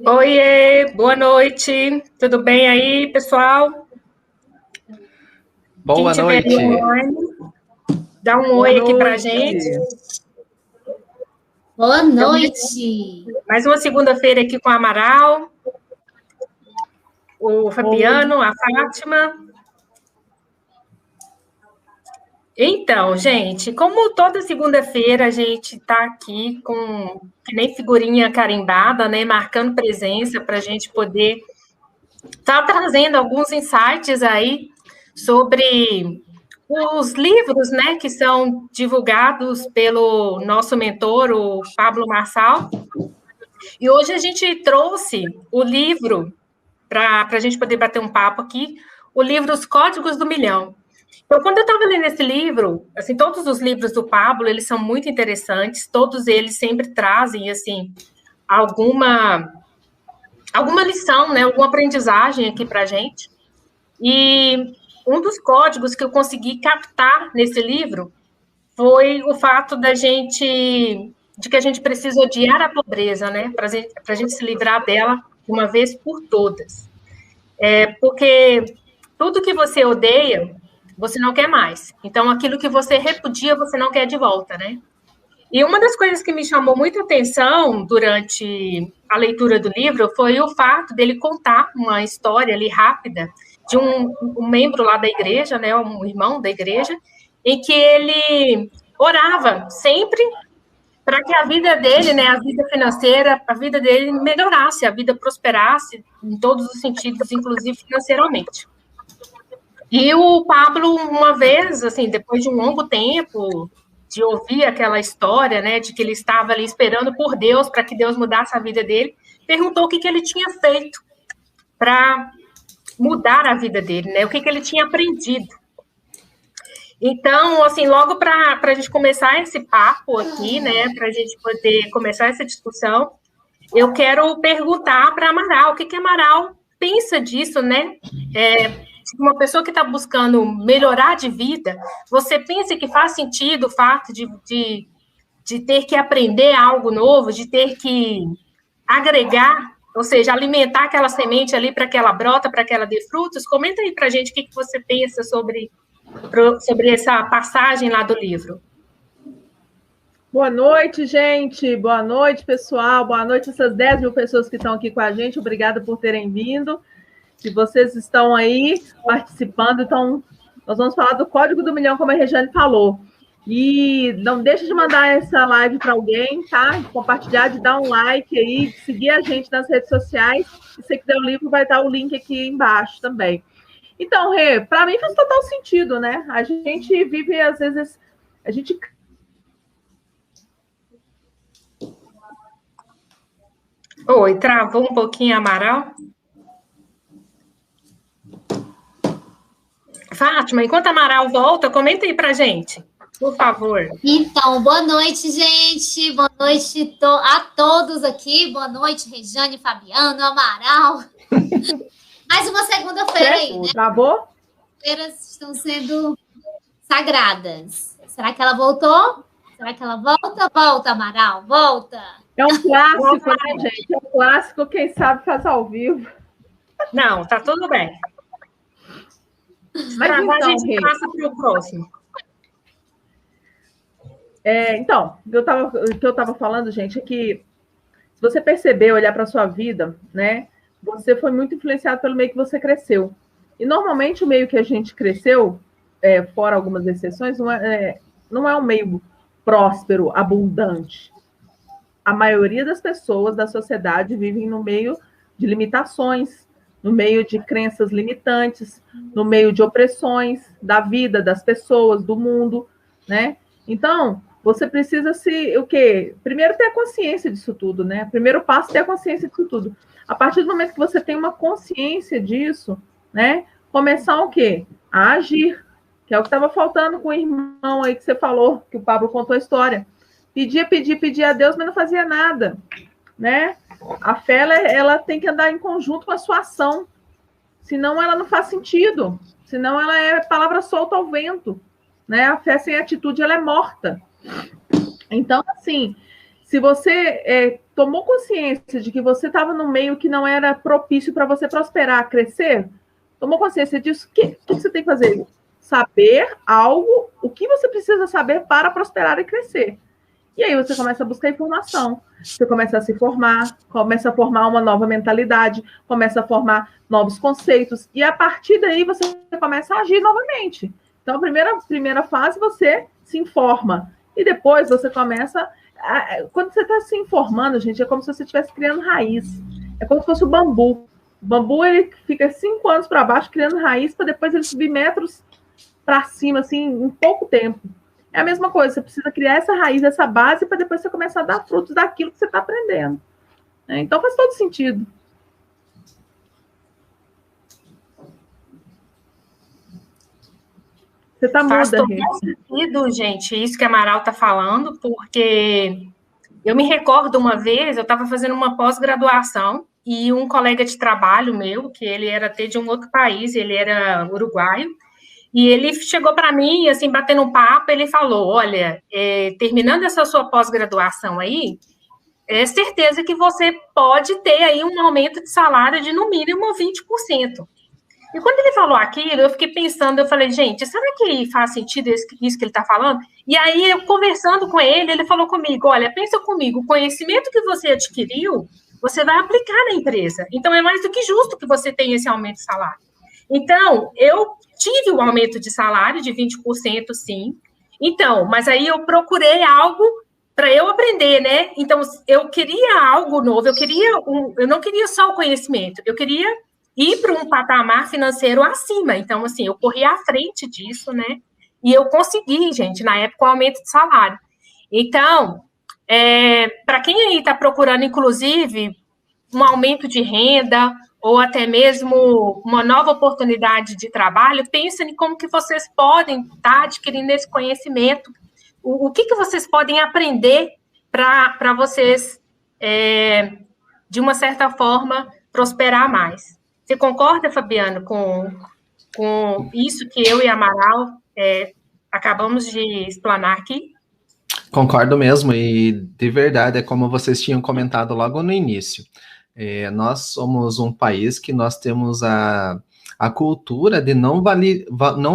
Oiê, boa noite. Tudo bem aí, pessoal? Boa noite. Online, dá um oi aqui pra gente. Boa noite. Mais uma segunda-feira aqui com o Amaral, o Fabiano, a Fátima. Então, gente, como toda segunda-feira a gente está aqui com que nem figurinha carimbada, né, marcando presença para a gente poder estar trazendo alguns insights aí sobre os livros, né, que são divulgados pelo nosso mentor, o Pablo Marçal. E hoje a gente trouxe o livro para a gente poder bater um papo aqui, o livro Os Códigos do Milhão. Então, quando eu estava lendo esse livro, assim, todos os livros do Pablo, eles são muito interessantes, todos eles sempre trazem, assim, alguma lição, né, alguma aprendizagem aqui para a gente. E um dos códigos que eu consegui captar nesse livro foi o fato de que a gente precisa odiar a pobreza, né, para a gente se livrar dela de uma vez por todas. Porque tudo que você odeia, você não quer mais. Então, aquilo que você repudia, você não quer de volta, né? E uma das coisas que me chamou muita atenção durante a leitura do livro foi o fato dele contar uma história ali rápida de um membro lá da igreja, né, um irmão da igreja, em que ele orava sempre para que a vida dele, né, a vida financeira, a vida dele melhorasse, a vida prosperasse em todos os sentidos, inclusive financeiramente. E o Pablo, uma vez, assim, depois de um longo tempo de ouvir aquela história, né, de que ele estava ali esperando por Deus para que Deus mudasse a vida dele, perguntou o que ele tinha feito para mudar a vida dele, né, o que ele tinha aprendido. Então, assim, logo para a gente começar esse papo aqui, né, para a gente poder começar essa discussão, eu quero perguntar para a Amaral, o que a Amaral pensa disso, né? Uma pessoa que está buscando melhorar de vida, você pensa que faz sentido o fato de ter que aprender algo novo, de ter que agregar, ou seja, alimentar aquela semente ali para que ela brota, para que ela dê frutos? Comenta aí para a gente o que você pensa sobre essa passagem lá do livro. Boa noite, gente. Boa noite, pessoal. Boa noite essas 10 mil pessoas que estão aqui com a gente. Obrigada por terem vindo. Se vocês estão aí participando, então nós vamos falar do Código do Milhão, como a Regiane falou. E não deixe de mandar essa live para alguém, tá? De compartilhar, de dar um like aí, de seguir a gente nas redes sociais. E se quiser o livro, vai estar o link aqui embaixo também. Então, Rê, para mim faz total sentido, né? A gente vive, às vezes, a gente... Oi, travou um pouquinho, Amaral? Fátima, enquanto a Amaral volta, comenta aí pra gente, por favor. Então, boa noite, gente. Boa noite a todos aqui. Boa noite, Regiane, Fabiano, Amaral. Mais uma segunda-feira aí, né? Travou? Segunda-feiras estão sendo sagradas. Será que ela voltou? Será que ela volta? Volta, Amaral, volta. É um clássico, né, gente? É um clássico, quem sabe faz ao vivo. Não, tá tudo bem. Mas então, a gente passa para o próximo. Então, o que eu estava falando, gente, é que se você perceber, olhar para a sua vida, né, você foi muito influenciado pelo meio que você cresceu. E, normalmente, o meio que a gente cresceu, fora algumas exceções, não é um meio próspero, abundante. A maioria das pessoas da sociedade vivem no meio de limitações, no meio de crenças limitantes, no meio de opressões da vida, das pessoas, do mundo, né? Então, você precisa o quê? Primeiro ter a consciência disso tudo, né? Primeiro passo é ter a consciência disso tudo. A partir do momento que você tem uma consciência disso, né? Começar o quê? A agir, que é o que estava faltando com o irmão aí que você falou, que o Pablo contou a história. Pedia a Deus, mas não fazia nada, né? A fé, ela tem que andar em conjunto com a sua ação, senão ela não faz sentido, senão ela é palavra solta ao vento, né? A fé sem atitude, ela é morta. Então, assim, Se você tomou consciência de que você estava num meio que não era propício para você prosperar, crescer, tomou consciência disso, o que você tem que fazer? Saber algo, o que você precisa saber para prosperar e crescer. E aí você começa a buscar informação, você começa a se formar, começa a formar uma nova mentalidade, começa a formar novos conceitos, e a partir daí você começa a agir novamente. Então, a primeira fase, você se informa, e depois você começa... Quando você está se informando, gente, é como se você estivesse criando raiz. É como se fosse o bambu. O bambu, ele fica 5 anos para baixo, criando raiz, para depois ele subir metros para cima, assim, em pouco tempo. É a mesma coisa, você precisa criar essa raiz, essa base, para depois você começar a dar frutos daquilo que você está aprendendo. Então, faz todo sentido. Você está muda, Faz todo sentido, gente, isso que a Amaral está falando, porque eu me recordo uma vez, eu estava fazendo uma pós-graduação e um colega de trabalho meu, que ele era até de um outro país, ele era uruguaio, e ele chegou para mim, assim, batendo um papo, ele falou, olha, terminando essa sua pós-graduação aí, é certeza que você pode ter aí um aumento de salário de no mínimo 20%. E quando ele falou aquilo, eu fiquei pensando, eu falei, gente, será que faz sentido isso que ele está falando? E aí, eu conversando com ele, ele falou comigo, olha, pensa comigo, o conhecimento que você adquiriu, você vai aplicar na empresa. Então, é mais do que justo que você tenha esse aumento de salário. Então, eu tive um aumento de salário de 20%, sim. Então, mas aí eu procurei algo para eu aprender, né? Então, eu queria algo novo, eu não queria só o conhecimento, eu queria ir para um patamar financeiro acima. Então, assim, eu corri à frente disso, né? E eu consegui, gente, na época, o aumento de salário. Então, para quem aí está procurando, inclusive, um aumento de renda ou até mesmo uma nova oportunidade de trabalho, pensa em como que vocês podem estar adquirindo esse conhecimento, o que vocês podem aprender para vocês, de uma certa forma, prosperar mais. Você concorda, Fabiano, com isso que eu e a Amaral acabamos de explanar aqui? Concordo mesmo, e de verdade, é como vocês tinham comentado logo no início. Nós somos um país que nós temos a cultura de não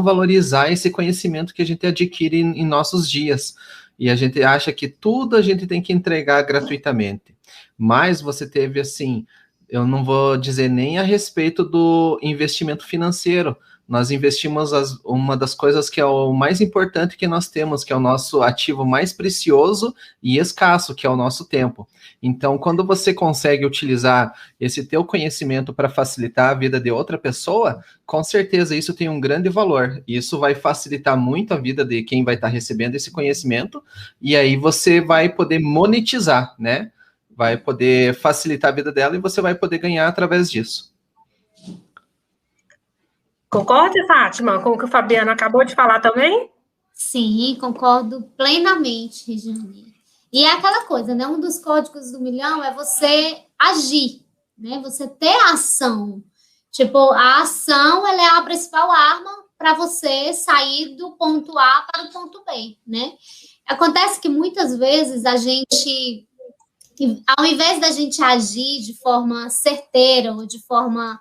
valorizar esse conhecimento que a gente adquire em nossos dias. E a gente acha que tudo a gente tem que entregar gratuitamente. Mas você teve, assim, eu não vou dizer nem a respeito do investimento financeiro. Nós investimos uma das coisas que é o mais importante que nós temos, que é o nosso ativo mais precioso e escasso, que é o nosso tempo. Então, quando você consegue utilizar esse teu conhecimento para facilitar a vida de outra pessoa, com certeza isso tem um grande valor. Isso vai facilitar muito a vida de quem vai estar recebendo esse conhecimento, e aí você vai poder monetizar, né? Vai poder facilitar a vida dela e você vai poder ganhar através disso. Concorda, Fátima, com o que o Fabiano acabou de falar também? Sim, concordo plenamente, Regiane. E é aquela coisa, né? Um dos códigos do milhão é você agir, né? Você ter a ação. Tipo, a ação, ela é a principal arma para você sair do ponto A para o ponto B, né? Acontece que muitas vezes a gente, ao invés da gente agir de forma certeira ou de forma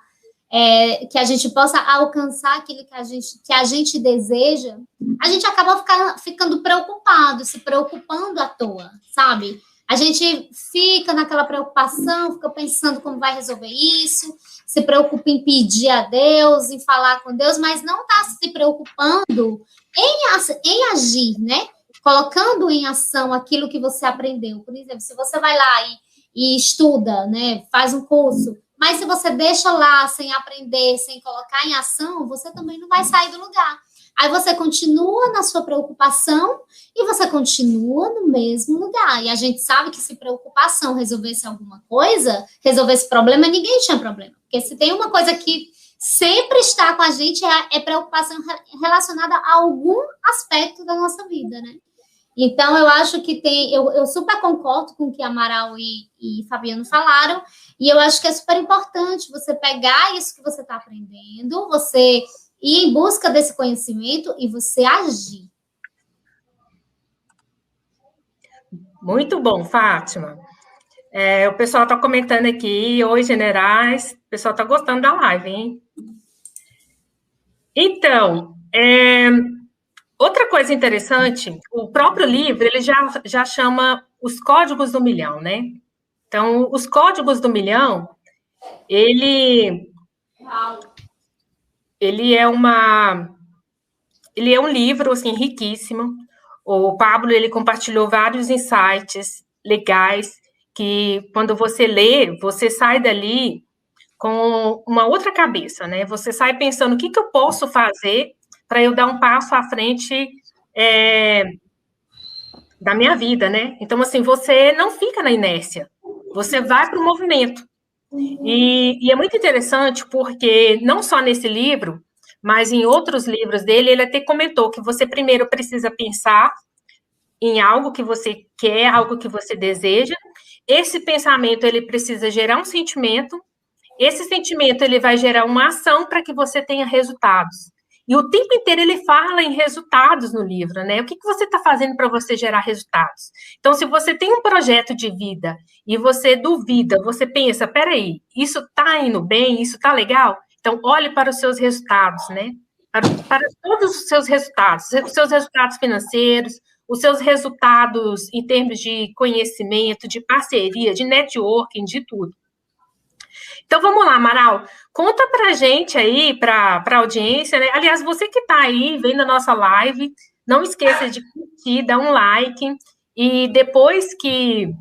que a gente possa alcançar aquilo que a gente deseja, a gente acaba ficando preocupado, se preocupando à toa, sabe? A gente fica naquela preocupação, fica pensando como vai resolver isso, se preocupa em pedir a Deus, em falar com Deus, mas não está se preocupando em agir, né? Colocando em ação aquilo que você aprendeu. Por exemplo, se você vai lá e estuda, né? Faz um curso, mas se você deixa lá sem aprender, sem colocar em ação, você também não vai sair do lugar. Aí você continua na sua preocupação e você continua no mesmo lugar. E a gente sabe que se preocupação resolvesse alguma coisa, resolvesse problema, ninguém tinha problema. Porque se tem uma coisa que sempre está com a gente, é preocupação relacionada a algum aspecto da nossa vida, né? Então, eu acho que eu super concordo com o que Amaral e Fabiano falaram, e eu acho que é super importante você pegar isso que você está aprendendo, você ir em busca desse conhecimento e você agir. Muito bom, Fátima. O pessoal está comentando aqui, oi, generais. O pessoal está gostando da live, hein? Então, outra coisa interessante, o próprio livro, ele já chama Os Códigos do Milhão, né? Então, Os Códigos do Milhão, ele é um livro, assim, riquíssimo. O Pablo, ele compartilhou vários insights legais, que quando você lê, você sai dali com uma outra cabeça, né? Você sai pensando, o que eu posso fazer para eu dar um passo à frente da minha vida, né? Então, assim, você não fica na inércia, você vai para o movimento. E é muito interessante porque, não só nesse livro, mas em outros livros dele, ele até comentou que você primeiro precisa pensar em algo que você quer, algo que você deseja. Esse pensamento, ele precisa gerar um sentimento. Esse sentimento, ele vai gerar uma ação para que você tenha resultados. E o tempo inteiro ele fala em resultados no livro, né? O que você está fazendo para você gerar resultados? Então, se você tem um projeto de vida e você duvida, você pensa, peraí, isso está indo bem, isso está legal? Então, olhe para os seus resultados, né? Para todos os seus resultados financeiros, os seus resultados em termos de conhecimento, de parceria, de networking, de tudo. Então, vamos lá, Amaral, conta pra gente aí, pra audiência, né? Aliás, você que tá aí, vendo a nossa live, não esqueça de curtir, dar um like, e depois que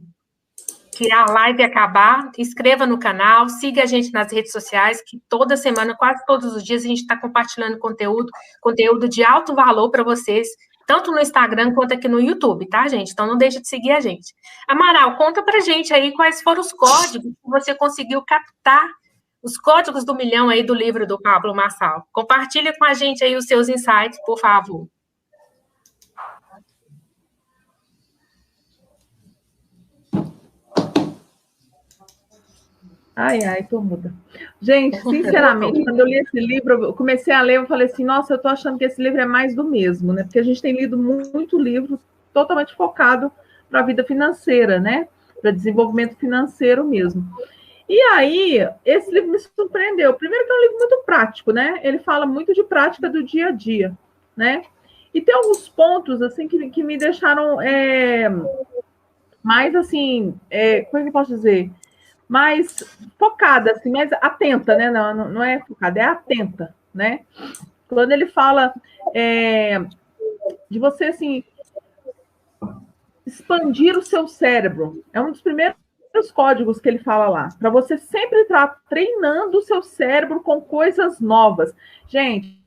a live acabar, inscreva no canal, siga a gente nas redes sociais, que toda semana, quase todos os dias, a gente está compartilhando conteúdo de alto valor para vocês, tanto no Instagram quanto aqui no YouTube, tá, gente? Então, não deixe de seguir a gente. Amaral, conta pra gente aí quais foram os códigos que você conseguiu captar, os códigos do milhão aí do livro do Pablo Marçal. Compartilha com a gente aí os seus insights, por favor. Ai, tô muda. Gente, sinceramente, quando eu li esse livro, eu comecei a ler, eu falei assim, nossa, eu tô achando que esse livro é mais do mesmo, né? Porque a gente tem lido muito livro totalmente focado para a vida financeira, né? Para desenvolvimento financeiro mesmo. E aí, esse livro me surpreendeu. Primeiro que é um livro muito prático, né? Ele fala muito de prática do dia a dia, né? E tem alguns pontos, assim, que me deixaram mais, assim, como é que eu posso dizer? Mais focada, assim, mais atenta, né? Não é focada, é atenta, né? Quando ele fala de você, assim, expandir o seu cérebro. É um dos primeiros códigos que ele fala lá, para você sempre estar treinando o seu cérebro com coisas novas. Gente,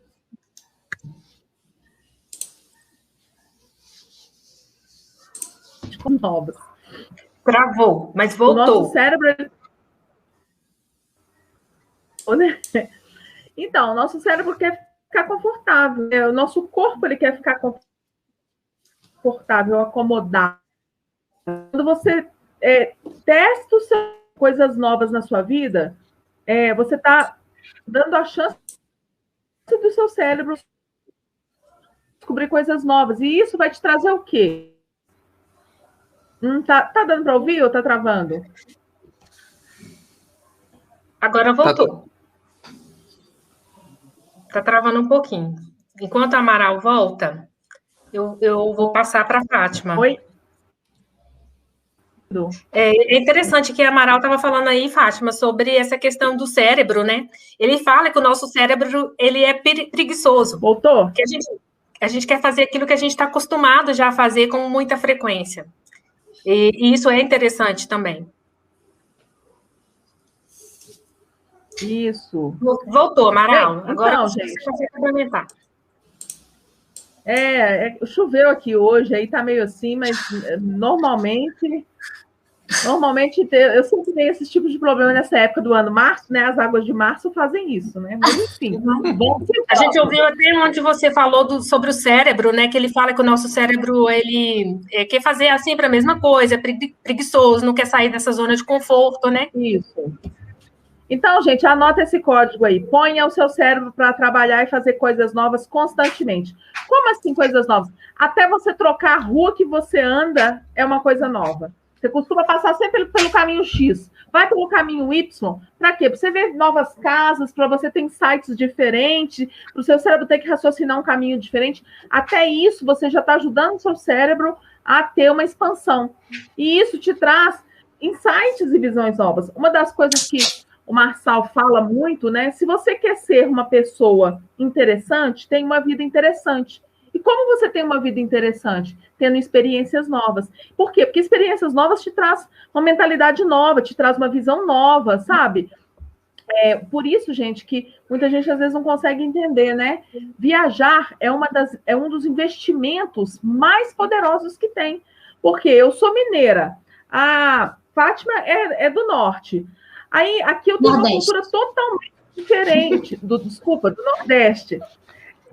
novas. Travou, mas voltou. O nosso cérebro... Então, o nosso cérebro quer ficar confortável, né? O nosso corpo ele quer ficar confortável, acomodado. Quando você testa coisas novas na sua vida, você está dando a chance do seu cérebro descobrir coisas novas. E isso vai te trazer o quê? Tá dando para ouvir ou tá travando? Agora voltou. Tá travando um pouquinho. Enquanto a Amaral volta, eu vou passar para a Fátima. Oi? É interessante que a Amaral estava falando aí, Fátima, sobre essa questão do cérebro, né? Ele fala que o nosso cérebro, ele é preguiçoso. Voltou? Que a gente quer fazer aquilo que a gente está acostumado já a fazer com muita frequência. E isso é interessante também. Isso. Voltou, Amaral. Então, agora gente, você consegue complementar. Choveu aqui hoje, aí tá meio assim, mas normalmente eu sempre tenho esse tipo de problema nessa época do ano. Março, né? As águas de março fazem isso, né? Mas enfim. A gente ouviu até onde você falou sobre o cérebro, né? Que ele fala que o nosso cérebro, ele quer fazer sempre a mesma coisa, é preguiçoso, não quer sair dessa zona de conforto, né? Isso. Então, gente, anota esse código aí. Ponha o seu cérebro para trabalhar e fazer coisas novas constantemente. Como assim coisas novas? Até você trocar a rua que você anda é uma coisa nova. Você costuma passar sempre pelo caminho X. Vai pelo caminho Y. Para quê? Para você ver novas casas, para você ter insights diferentes, para o seu cérebro ter que raciocinar um caminho diferente. Até isso, você já está ajudando o seu cérebro a ter uma expansão. E isso te traz insights e visões novas. Uma das coisas que o Marçal fala muito, né? Se você quer ser uma pessoa interessante, tem uma vida interessante. E como você tem uma vida interessante? Tendo experiências novas. Por quê? Porque experiências novas te traz uma mentalidade nova, te traz uma visão nova, sabe? Por isso, gente, que muita gente às vezes não consegue entender, né? Viajar é um dos investimentos mais poderosos que tem. Porque eu sou mineira, a Fátima é do norte. Aí, aqui eu tenho uma cultura totalmente diferente, do Nordeste.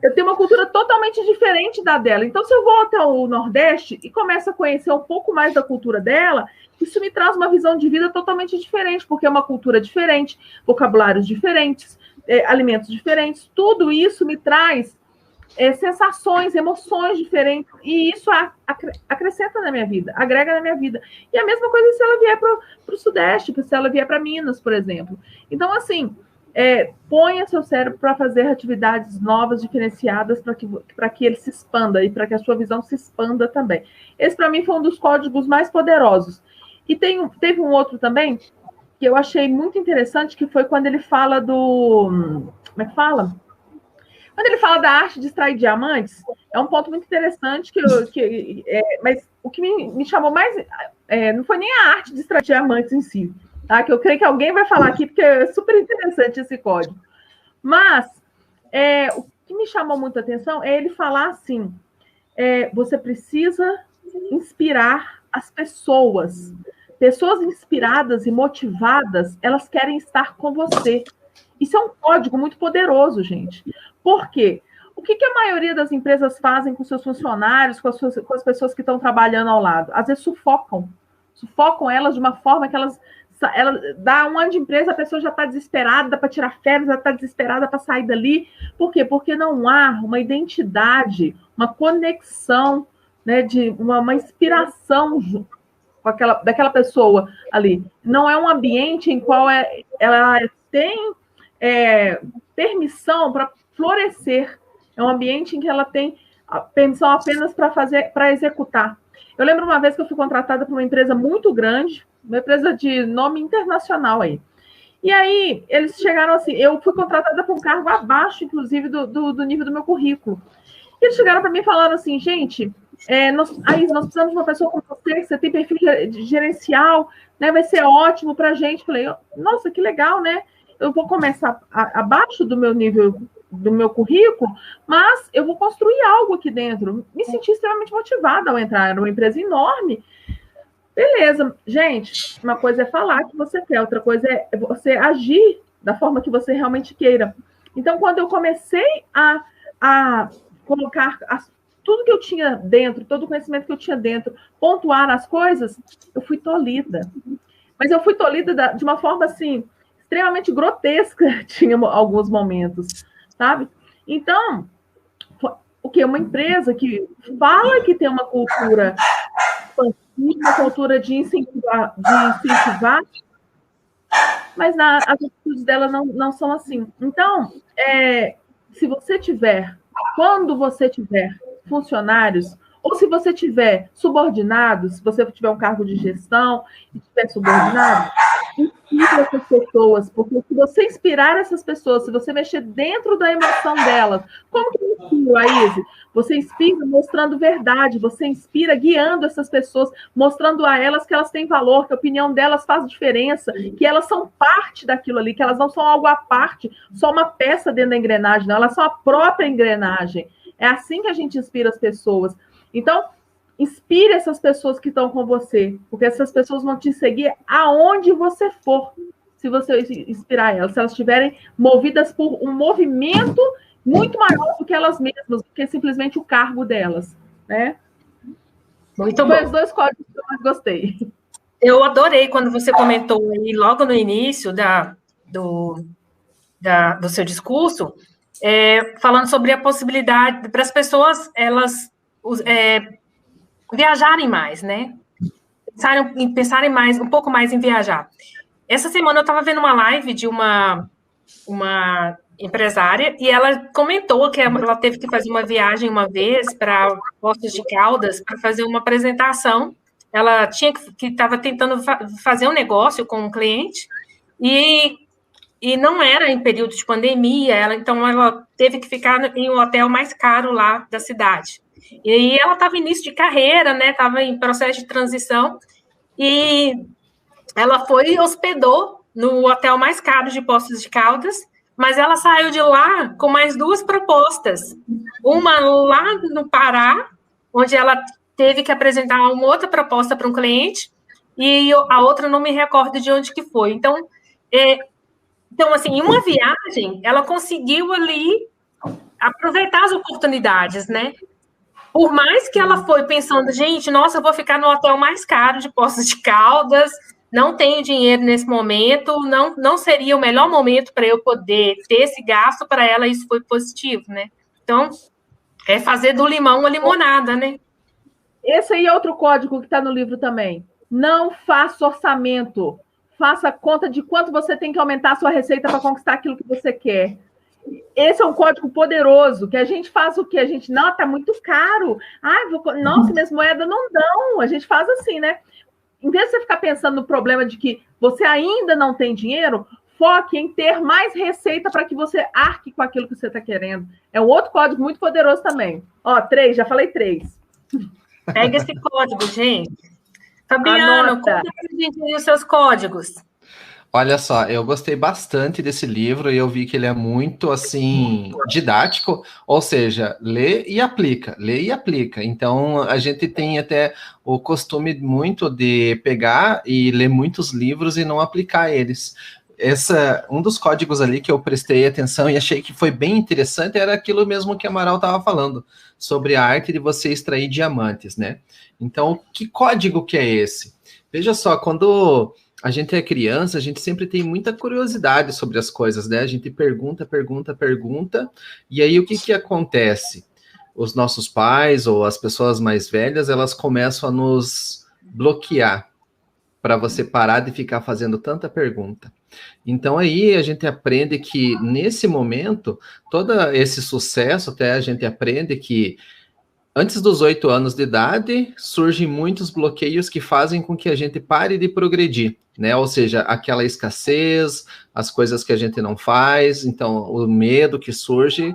Eu tenho uma cultura totalmente diferente da dela. Então, se eu vou até o Nordeste e começo a conhecer um pouco mais da cultura dela, isso me traz uma visão de vida totalmente diferente, porque é uma cultura diferente, vocabulários diferentes, alimentos diferentes. Tudo isso me traz sensações, emoções diferentes, e isso acrescenta na minha vida, agrega na minha vida. E a mesma coisa se ela vier para o Sudeste, se ela vier para Minas, por exemplo. Então, assim, ponha seu cérebro para fazer atividades novas, diferenciadas, para que ele se expanda e para que a sua visão se expanda também. Esse, para mim, foi um dos códigos mais poderosos. E teve um outro também, que eu achei muito interessante, que foi quando ele fala do... Como é que fala? Quando ele fala da arte de extrair diamantes, é um ponto muito interessante, mas o que me chamou mais... não foi nem a arte de extrair diamantes em si, tá? Que eu creio que alguém vai falar aqui, porque é super interessante esse código. Mas o que me chamou muita atenção é ele falar assim, você precisa inspirar as pessoas. Pessoas inspiradas e motivadas, elas querem estar com você. Isso é um código muito poderoso, gente. Por quê? O que a maioria das empresas fazem com seus funcionários, com as pessoas que estão trabalhando ao lado? Às vezes sufocam elas de uma forma que ela dá um ano de empresa, a pessoa já está desesperada para tirar férias, já está desesperada para sair dali. Por quê? Porque não há uma identidade, uma conexão, né, de uma inspiração daquela pessoa ali. Não é um ambiente em qual ela tem permissão para florescer. É um ambiente em que ela tem permissão apenas para executar. Eu lembro uma vez que eu fui contratada por uma empresa muito grande, uma empresa de nome internacional aí. E aí, eles chegaram assim, eu fui contratada por um cargo abaixo, inclusive, do nível do meu currículo. E eles chegaram para mim e falaram assim, gente, nós precisamos de uma pessoa como você, que você tem perfil gerencial, né, vai ser ótimo para a gente. Falei, nossa, que legal, né? Eu vou começar abaixo do meu nível, do meu currículo, mas eu vou construir algo aqui dentro. Me senti extremamente motivada ao entrar. Era uma empresa enorme. Beleza. Gente, uma coisa é falar que você quer, outra coisa é você agir da forma que você realmente queira. Então, quando eu comecei a colocar tudo que eu tinha dentro, todo o conhecimento que eu tinha dentro, pontuar as coisas, eu fui tolhida. Mas eu fui tolhida de uma forma, assim, extremamente grotesca, tinha alguns momentos, sabe? Então, o que? Uma empresa que fala que tem uma cultura expansiva, uma cultura de incentivar, mas as atitudes dela não são assim. Então, se você tiver, quando você tiver funcionários, ou se você tiver subordinados, se você tiver um cargo de gestão e tiver subordinado, inspire essas pessoas, porque se você inspirar essas pessoas, se você mexer dentro da emoção delas, como que eu inspiro, Aíse? Você inspira mostrando verdade, você inspira guiando essas pessoas, mostrando a elas que elas têm valor, que a opinião delas faz diferença, que elas são parte daquilo ali, que elas não são algo à parte, só uma peça dentro da engrenagem, não, elas são a própria engrenagem. É assim que a gente inspira as pessoas. Então, inspire essas pessoas que estão com você, porque essas pessoas vão te seguir aonde você for, se você inspirar elas, se elas estiverem movidas por um movimento muito maior do que elas mesmas, do que simplesmente o cargo delas, né? Muito bom. Foi os dois códigos que eu mais gostei. Eu adorei quando você comentou aí, logo no início, do seu discurso, falando sobre a possibilidade para as pessoas elas viajarem mais, né? Pensarem mais, um pouco mais em viajar. Essa semana eu estava vendo uma live de uma empresária e ela comentou que ela teve que fazer uma viagem uma vez para Poços de Caldas para fazer uma apresentação. Ela estava tentando fazer um negócio com um cliente e não era em período de pandemia, então ela teve que ficar em um hotel mais caro lá da cidade. E aí ela estava em início de carreira, né? Estava em processo de transição e ela foi e hospedou no hotel mais caro de Poços de Caldas, mas ela saiu de lá com mais 2 propostas. Uma lá no Pará, onde ela teve que apresentar uma outra proposta para um cliente, e a outra não me recordo de onde que foi. Então, assim, em uma viagem, ela conseguiu ali aproveitar as oportunidades, né? Por mais que ela foi pensando, gente, nossa, eu vou ficar no hotel mais caro de Poços de Caldas, não tenho dinheiro nesse momento, não seria o melhor momento para eu poder ter esse gasto, para ela isso foi positivo, né? Então, é fazer do limão uma limonada, né? Esse aí é outro código que está no livro também. Não faça orçamento. Faça conta de quanto você tem que aumentar a sua receita para conquistar aquilo que você quer. Esse é um código poderoso, que a gente faz o quê? A gente, não, tá muito caro. Nossa, minhas moedas não dão. A gente faz assim, né? Em vez de você ficar pensando no problema de que você ainda não tem dinheiro, foque em ter mais receita para que você arque com aquilo que você está querendo. É um outro código muito poderoso também. 3, já falei 3. Pega esse código, gente. Fabiano, conta pra gente aí os seus códigos. Olha só, eu gostei bastante desse livro e eu vi que ele é muito, assim, didático, ou seja, lê e aplica. Então, a gente tem até o costume muito de pegar e ler muitos livros e não aplicar eles. Um dos códigos ali que eu prestei atenção e achei que foi bem interessante era aquilo mesmo que a Amaral estava falando, sobre a arte de você extrair diamantes, né? Então, que código que é esse? Veja só, quando a gente é criança, a gente sempre tem muita curiosidade sobre as coisas, né? A gente pergunta, e aí o que acontece? Os nossos pais ou as pessoas mais velhas, elas começam a nos bloquear para você parar de ficar fazendo tanta pergunta. Então aí a gente aprende que nesse momento, todo esse sucesso, até a gente aprende que antes dos 8 anos de idade, surgem muitos bloqueios que fazem com que a gente pare de progredir, né? Ou seja, aquela escassez, as coisas que a gente não faz, então o medo que surge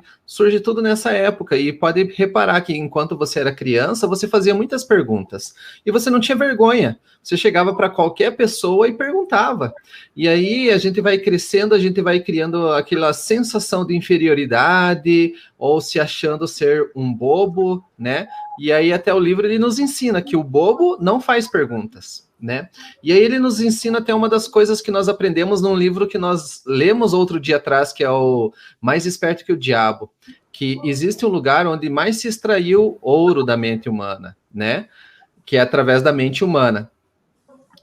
tudo nessa época. E pode reparar que enquanto você era criança, você fazia muitas perguntas e você não tinha vergonha. Você chegava para qualquer pessoa e perguntava. E aí a gente vai crescendo, a gente vai criando aquela sensação de inferioridade ou se achando ser um bobo, né? E aí até o livro ele nos ensina que o bobo não faz perguntas, né? E aí ele nos ensina até uma das coisas que nós aprendemos num livro que nós lemos outro dia atrás, que é o Mais Esperto que o Diabo, que existe um lugar onde mais se extraiu ouro da mente humana, né? Que é através da mente humana.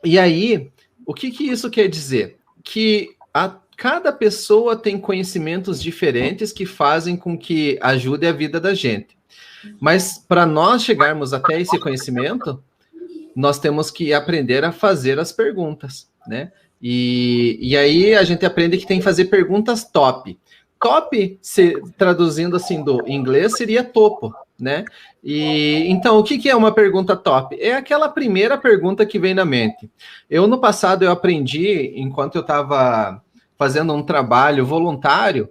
E aí, o que isso quer dizer? Que cada pessoa tem conhecimentos diferentes que fazem com que ajude a vida da gente. Mas para nós chegarmos até esse conhecimento, nós temos que aprender a fazer as perguntas, né? E aí a gente aprende que tem que fazer perguntas top. Top, traduzindo assim do inglês, seria topo, né? E então, o que é uma pergunta top? É aquela primeira pergunta que vem na mente. No passado, eu aprendi, enquanto eu estava fazendo um trabalho voluntário,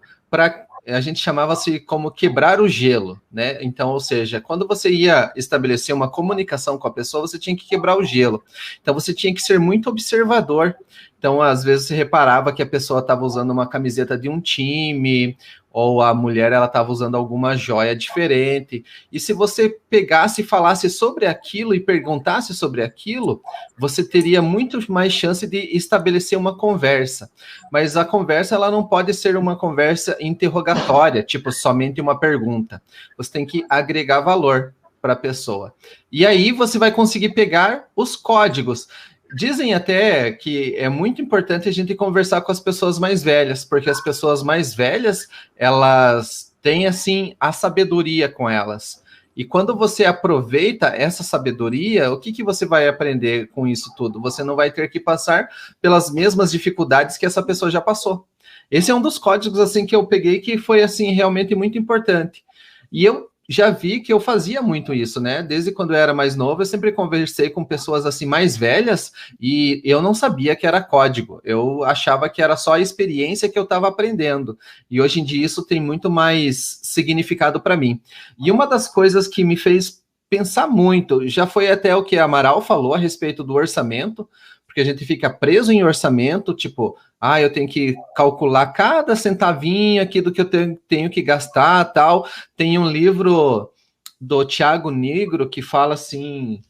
a gente chamava-se como quebrar o gelo, né? Então, ou seja, quando você ia estabelecer uma comunicação com a pessoa, você tinha que quebrar o gelo. Então, você tinha que ser muito observador. Então, às vezes, você reparava que a pessoa estava usando uma camiseta de um time, ou a mulher ela estava usando alguma joia diferente. E se você pegasse e falasse sobre aquilo e perguntasse sobre aquilo, você teria muito mais chance de estabelecer uma conversa. Mas a conversa ela não pode ser uma conversa interrogatória, tipo somente uma pergunta. Você tem que agregar valor para a pessoa. E aí você vai conseguir pegar os códigos. Dizem até que é muito importante a gente conversar com as pessoas mais velhas, porque as pessoas mais velhas, elas têm, assim, a sabedoria com elas. E quando você aproveita essa sabedoria, o que, que você vai aprender com isso tudo? Você não vai ter que passar pelas mesmas dificuldades que essa pessoa já passou. Esse é um dos códigos, assim, que eu peguei que foi, assim, realmente muito importante. E eu já vi que eu fazia muito isso, né? Desde quando eu era mais novo, eu sempre conversei com pessoas assim mais velhas e eu não sabia que era código. Eu achava que era só a experiência que eu estava aprendendo. E hoje em dia isso tem muito mais significado para mim. E uma das coisas que me fez pensar muito, já foi até o que a Amaral falou a respeito do orçamento, porque a gente fica preso em orçamento, tipo, eu tenho que calcular cada centavinho aqui do que eu tenho que gastar, tal. Tem um livro do Tiago Negro que fala assim,